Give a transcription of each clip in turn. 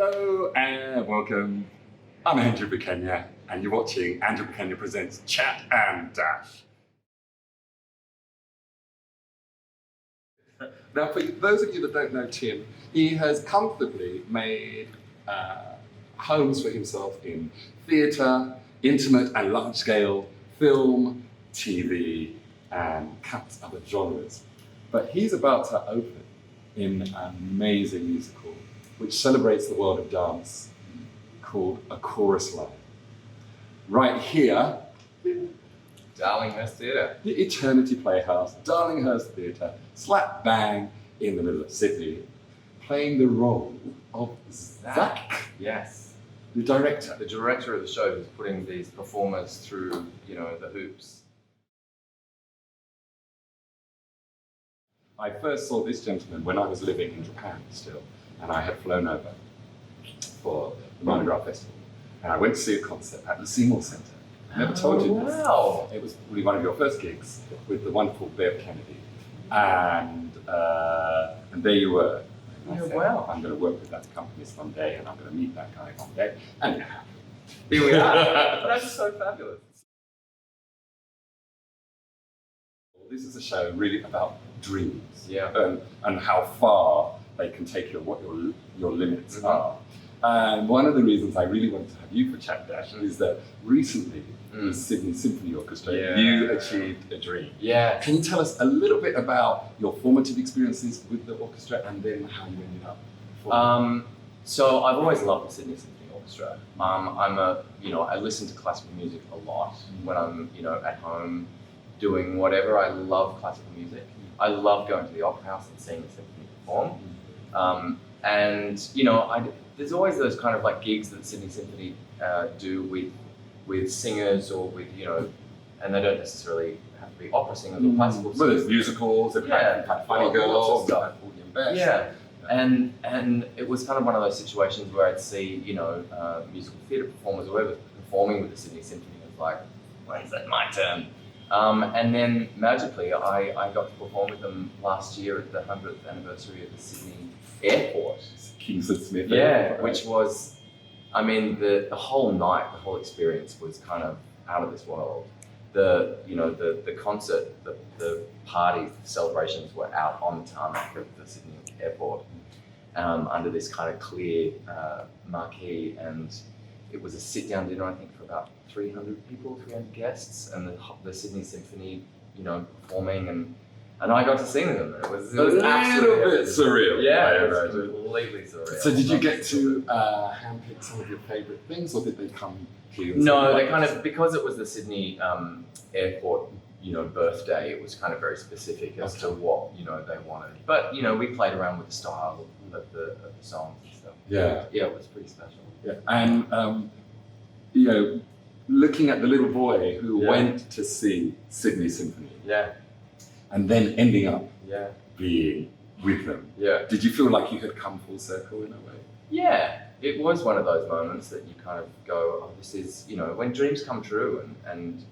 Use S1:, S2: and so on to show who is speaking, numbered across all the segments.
S1: Hello and welcome. I'm Andrew Bukenya and you're watching Andrew Bukenya Presents Chat and Dash. Now for those of you that don't know Tim, he has comfortably made homes for himself in theatre, intimate and large-scale film, TV and countless other genres. But he's about to open in an amazing musical which celebrates the world of dance, called A Chorus Line. Right here,
S2: Darlinghurst Theatre.
S1: the Eternity Playhouse, Darlinghurst Theatre, slap bang in the middle of Sydney, playing the role of Zach,
S2: Yes.
S1: the director.
S2: The director of the show who's putting these performers through, the hoops.
S1: I first saw this gentleman when I was living in Japan still, and I had flown over for the Mardi Gras Festival. And I went to see a concert at the Seymour Centre. I never told you this.
S2: Wow.
S1: It was probably one of your first gigs with the wonderful Bev Kennedy. And there you were. And I
S2: Yeah,
S1: said,
S2: wow.
S1: I'm going to work with that accompanist one day, and I'm going to meet that guy one day. And it happened.
S2: Here we are. That's so fabulous.
S1: This is a show really about dreams,
S2: Yeah.
S1: and how far they can take you, and what your limits are. And one of the reasons I really wanted to have you for Chat Dash is that recently, the Sydney Symphony Orchestra, you achieved a dream.
S2: Yeah.
S1: Can you tell us a little bit about your formative experiences with the orchestra and then how you ended up?
S2: So I've always loved the Sydney Symphony Orchestra. I listen to classical music a lot when I'm, at home doing whatever. I love classical music. I love going to the opera house and seeing the symphony perform. There's always those kind of like gigs that Sydney Symphony do with singers or with, and they don't necessarily have to be opera singers or classical
S1: Well,
S2: singers.
S1: there's musicals, they've had Funny
S2: lots of
S1: Girl,
S2: stuff.
S1: Best.
S2: Yeah, and it was kind of one of those situations where I'd see, musical theatre performers or whoever performing with the Sydney Symphony. It was like, when's that my turn? And then magically, I got to perform with them last year at the 100th anniversary of the Sydney Airport.
S1: Kingsford Smith.
S2: Yeah,
S1: right?
S2: which was, the whole night, the whole experience was kind of out of this world. The concert, the parties, the celebrations were out on the tarmac of the Sydney Airport, under this kind of clear marquee, and it was a sit-down dinner, I think, for about 300 guests, and the Sydney Symphony, performing, and I got to sing with them. It was
S1: a little bit surreal.
S2: Yeah,
S1: I
S2: it was
S1: imagine.
S2: completely surreal.
S1: So did you get to handpick some of your favourite things, or did they come to you?
S2: No, they kind of, because it was the Sydney Airport, birthday, it was kind of very specific as to what, they wanted. But, we played around with the style of the songs and stuff.
S1: Yeah.
S2: Yeah, it was pretty special.
S1: Yeah. And, looking at the little boy who went to see Sydney Symphony
S2: Yeah,
S1: and then ending up
S2: yeah,
S1: being with them,
S2: yeah.
S1: did you feel like you had come full circle in a way?
S2: Yeah, it was one of those moments that you kind of go, oh, this is, when dreams come true, and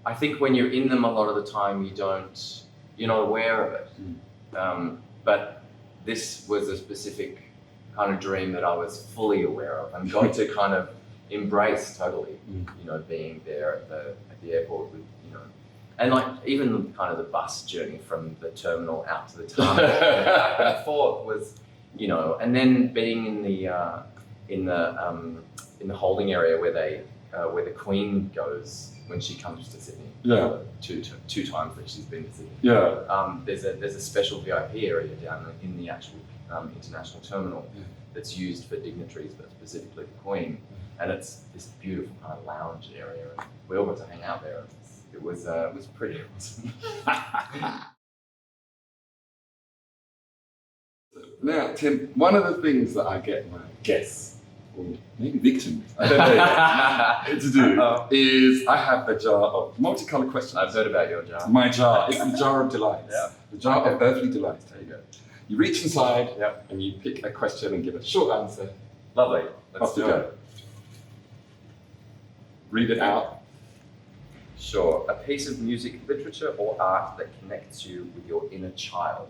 S2: I think when you're in them a lot of the time, you're not aware of it. But this was a specific kind of dream that I was fully aware of and got to kind of embrace totally, being there at the airport with, and like even kind of the bus journey from the terminal out to the tarmac and back and forth was, and then being in the holding area where the Queen goes when she comes to Sydney.
S1: Yeah.
S2: Two times that she's been to Sydney.
S1: Yeah.
S2: There's a special VIP area down in the actual international terminal that's used for dignitaries, but specifically the Queen. And it's this beautiful kind of lounge area. And we all got to hang out there. It was pretty awesome.
S1: Now, Tim, one of the things that I get my guests, or maybe victims, I don't know, to do is I have a jar of multicolored questions.
S2: I've heard about your jar.
S1: My jar is the jar of delights.
S2: Yeah.
S1: The jar of earthly delights.
S2: There you go.
S1: You reach inside
S2: Yep.
S1: and you pick a question and give a short answer.
S2: Lovely. Let's
S1: Off you
S2: do
S1: go.
S2: it.
S1: Read it out.
S2: Sure. A piece of music, literature, or art that connects you with your inner child.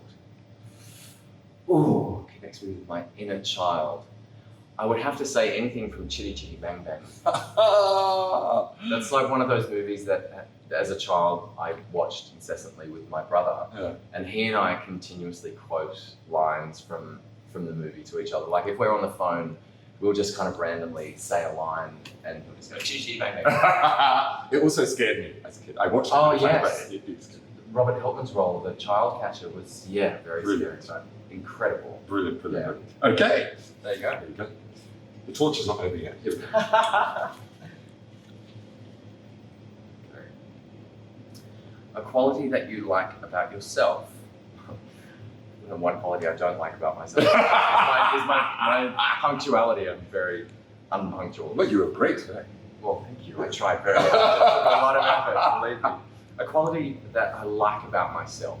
S2: Ooh, connects me with my inner child. I would have to say anything from Chitty Chitty Bang Bang. That's like one of those movies that, as a child, I watched incessantly with my brother, and he and I continuously quote lines from the movie to each other. Like if we're on the phone, we'll just kind of randomly say a line, and he'll just go Chitty Chitty Bang Bang.
S1: It also scared me as a kid. I watched it.
S2: Oh,
S1: as
S2: yes.
S1: It scared me.
S2: Robert Helpman's role, the child catcher, was very
S1: Brilliant.
S2: scary, incredible.
S1: Brilliant. Okay,
S2: There you go.
S1: there you go. The torture's not over yet. Here we go.
S2: A quality that you like about yourself. And one quality I don't like about myself is my punctuality. I'm very unpunctual.
S1: But you were great today.
S2: Well, thank you. I tried very hard. It took a lot of effort, believe me. A quality that I like about myself.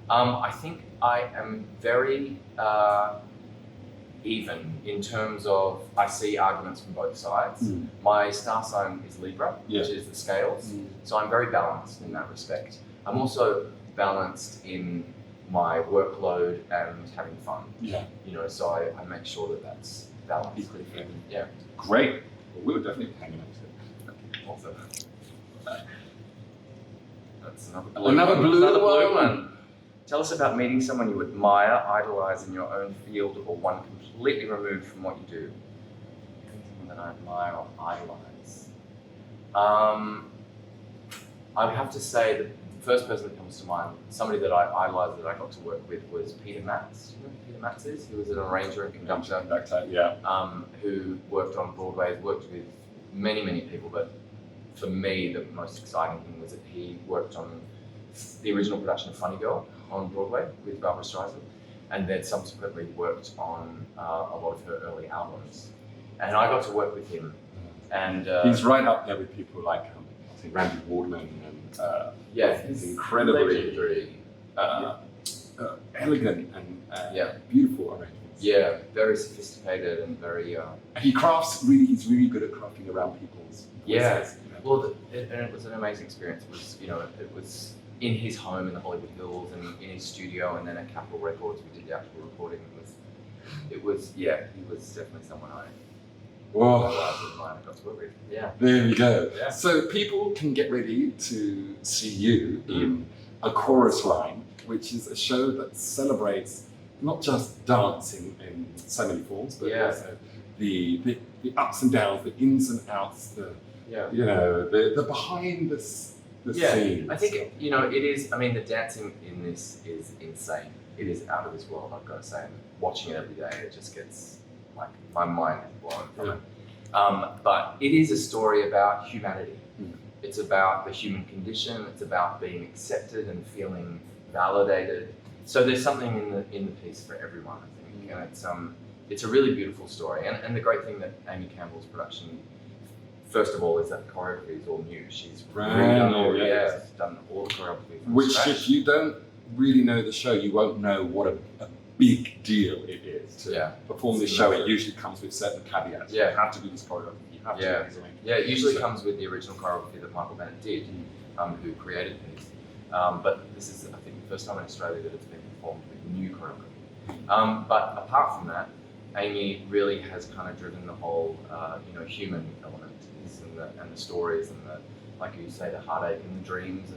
S2: I think I am very even in terms of I see arguments from both sides. My star sign is Libra, which is the scales. So I'm very balanced in that respect. I'm also balanced in my workload and having fun.
S1: Yeah.
S2: You know, so I make sure that that's balanced.
S1: Equally fair.
S2: Yeah.
S1: Great. Well, we were definitely hanging out together.
S2: Also. That's
S1: Another blue
S2: one. Tell us about meeting someone you admire, idolize in your own field, or one completely removed from what you do. Someone that I admire or idolize. I would have to say that the first person that comes to mind, somebody that I idolized that I got to work with, was Peter Matz. Do you know who Peter Matz is? He was an arranger and conductor. Who worked on Broadway, worked with many people, but for me, the most exciting thing was that he worked on the original production of Funny Girl on Broadway with Barbara Streisand, and then subsequently worked on a lot of her early albums. And I got to work with him. And
S1: he's right up there with people like I think Randy Wardman and
S2: he's
S1: incredibly elegant and beautiful arrangements.
S2: Yeah, very sophisticated and very.
S1: And he's really good at crafting around people's voices.
S2: Well, it was an amazing experience. It was in his home in the Hollywood Hills and in his studio, and then at Capitol Records we did the actual recording. He was definitely someone I got to work with. Yeah.
S1: There we go.
S2: Yeah.
S1: So people can get ready to see you in A Chorus Line, which is a show that celebrates not just dance in so many forms, but also the ups and downs, the ins and outs, the behind the scenes.
S2: I think it is. I mean, the dancing in this is insane. It is out of this world. I've got to say, and watching it every day, it just gets like my mind is blown from it. But it is a story about humanity. It's about the human condition. It's about being accepted and feeling validated. So there's something in the piece for everyone, I think, and it's a really beautiful story. And the great thing that Amy Campbell's production, first of all, is that the choreography is all new. She's done all the choreography from
S1: Which,
S2: scratch.
S1: if you don't really know the show, you won't know what a big deal it is to perform this show. It usually comes with certain caveats. You have to do this choreography. You have to do this arrangement.
S2: Yeah, it usually comes with the original choreography that Michael Bennett did, who created the piece. But this is, I think, the first time in Australia that it's been performed with new choreography. But apart from that, Amy really has kind of driven the whole, human element and the stories and the, like you say, the heartache and the dreams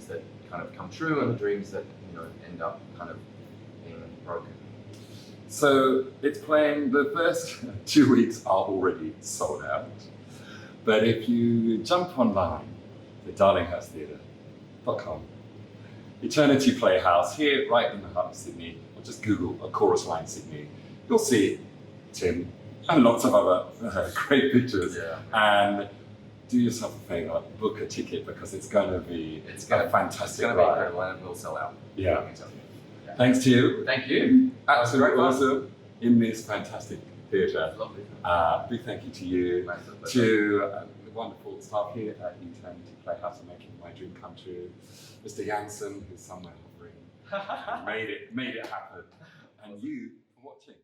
S2: that kind of come true and the dreams that end up kind of being broken.
S1: So it's playing. The first 2 weeks are already sold out, but if you jump online, the darlinghursttheatre.com, Eternity Playhouse here, right in the heart of Sydney, or just Google A Chorus Line Sydney, you'll see Tim and lots of other great pictures. And do yourself a favour, book a ticket because it's going to be a fantastic
S2: It's going to be incredible and it will sell out.
S1: Yeah. Thanks to you.
S2: Thank you.
S1: Absolutely awesome in this fantastic theatre.
S2: Lovely.
S1: Big thank you to you, to the wonderful staff here at Eternity Playhouse for making my dream come true. Mr. Jansen, who's somewhere hovering, made it happen. And you for watching.